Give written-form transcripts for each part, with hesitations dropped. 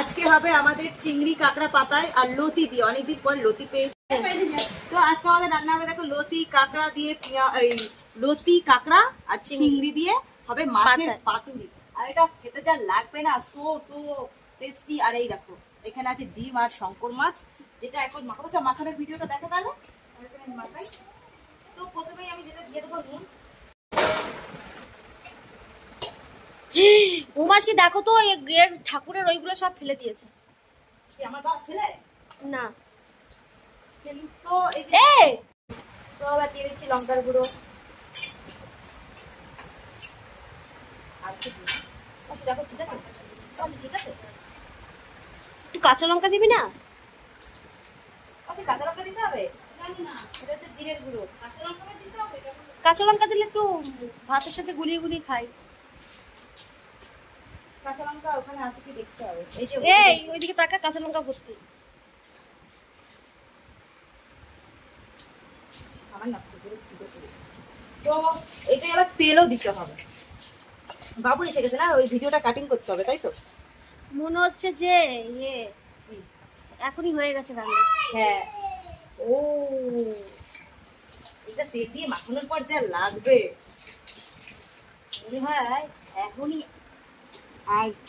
আজকে হবে আমাদের চিংড়ি কাঁকড়া পাতায় আর লতি দিয়ে, অনেকদিন পর লতি পেয়েছি। তো আজকে আমাদের রান্না হবে দেখো লতি কাঁকড়া দিয়ে, লতি কাঁকড়া আর চিংড়ি দিয়ে হবে মাছের পাতুরি। আর এটা খেতে যা লাগবে না, সো সো টেস্টি। আর এই দেখো এখানে আছে ডিম আর শঙ্কর মাছ, যেটা এখন মাখাবো। মাখানোর ভিডিওটা দেখো তাহলে মাখাই। তো প্রথমেই আমি যেটা দিয়ে দেবো নুন। উমাসি দেখো তো ঠাকুরের ওইগুলো সব ফেলে দিয়েছে। আমার বাবা ছেলে না, তো তো আবার দিয়ে দিচ্ছি লঙ্কার গুঁড়ো। দেখো ঠিক আছে, ঠিক আছে। একটু কাঁচা লঙ্কা দিবি না? কাঁচা লঙ্কা দিতে হবে? জানি না, এটা হচ্ছে জিরের গুঁড়ো। কাঁচা লঙ্কা দিতে হবে? কাঁচা লঙ্কা দিলে একটু ভাতের সাথে গুলিয়ে গুলিয়ে খাই। কাঁচা লঙ্কা ওখানে আছে কি দেখতে হবে। এই ওইদিকে তাকা, কাঁচা লঙ্কা ভর্তি। তো এটা আবার তেলও দিতে হবে। বাবু এসে গেছে না, ওই ভিডিওটা কাটিং করতে হবে, তাই তো? মনে হচ্ছে যে এখনই হয়ে গেছে রান্না। হ্যাঁ, ও এটা তেল দিয়ে মাখানোর পর যা লাগবে মনে হয় এখনই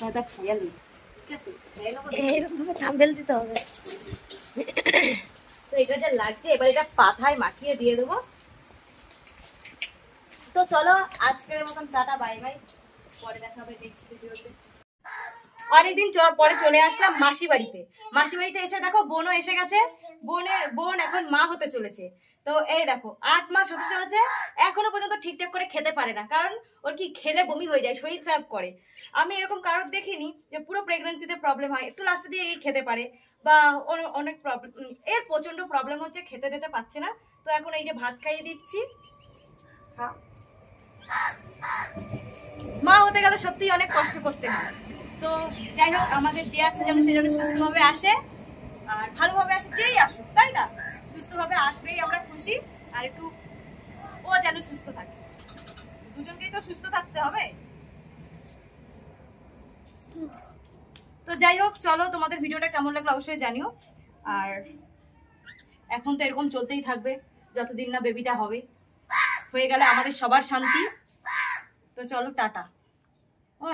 দাদা খেয়ালি। ঠিক আছে, এরকম ভাবে থাম্বনেল দিতে হবে। তো এটা যা লাগছে, এবার এটা পাতায় মাখিয়ে দিয়ে দেবো। তো চলো আজকের মতন টাটা, বাই বাই, পরে দেখা হবে নেক্সট ভিডিওতে। অনেকদিন পরে চলে আসলাম মাসি বাড়িতে। মাসি বাড়িতে এসে দেখো বোনও এসে গেছে। বোন এখন মা হতে চলেছে। তো এই দেখো 8 মাস হতে চলেছে, এখনো পর্যন্ত ঠিকঠাক করে খেতে পারে না, কারণ ওর কি খেলে বমি হয়ে যায়, শরীর খারাপ করে। আমি এরকম কারোর দেখিনি যে পুরো প্রেগনেন্সিতে প্রবলেম হয়, একটু লাস্টে দিয়ে খেতে পারে বা অনেক প্রবলেম। এর প্রচন্ড প্রবলেম হচ্ছে, খেতে দিতে পারছে না। তো এখন এই যে ভাত খাইয়ে দিচ্ছি। মা হতে গেলে সত্যি অনেক কষ্ট করতে হয়। তো যাই হোক, আমাদের যে আসছে যেন সে যেন সুস্থভাবে আসে আর ভালোভাবে আসে, যেই আসুক, তাই না? সুস্থভাবে আসলেই আমরা খুশি। আর একটু ও যেন সুস্থ থাকে, দুজনকেই তো সুস্থ থাকতে হবে। তো যাই হোক, চলো তোমাদের ভিডিওটা কেমন লাগলো অবশ্যই জানিও। আর এখন তো এরকম চলতেই থাকবে যতদিন না বেবিটা হবে। হয়ে গেলে আমাদের সবার শান্তি। তো চলো টাটা। ও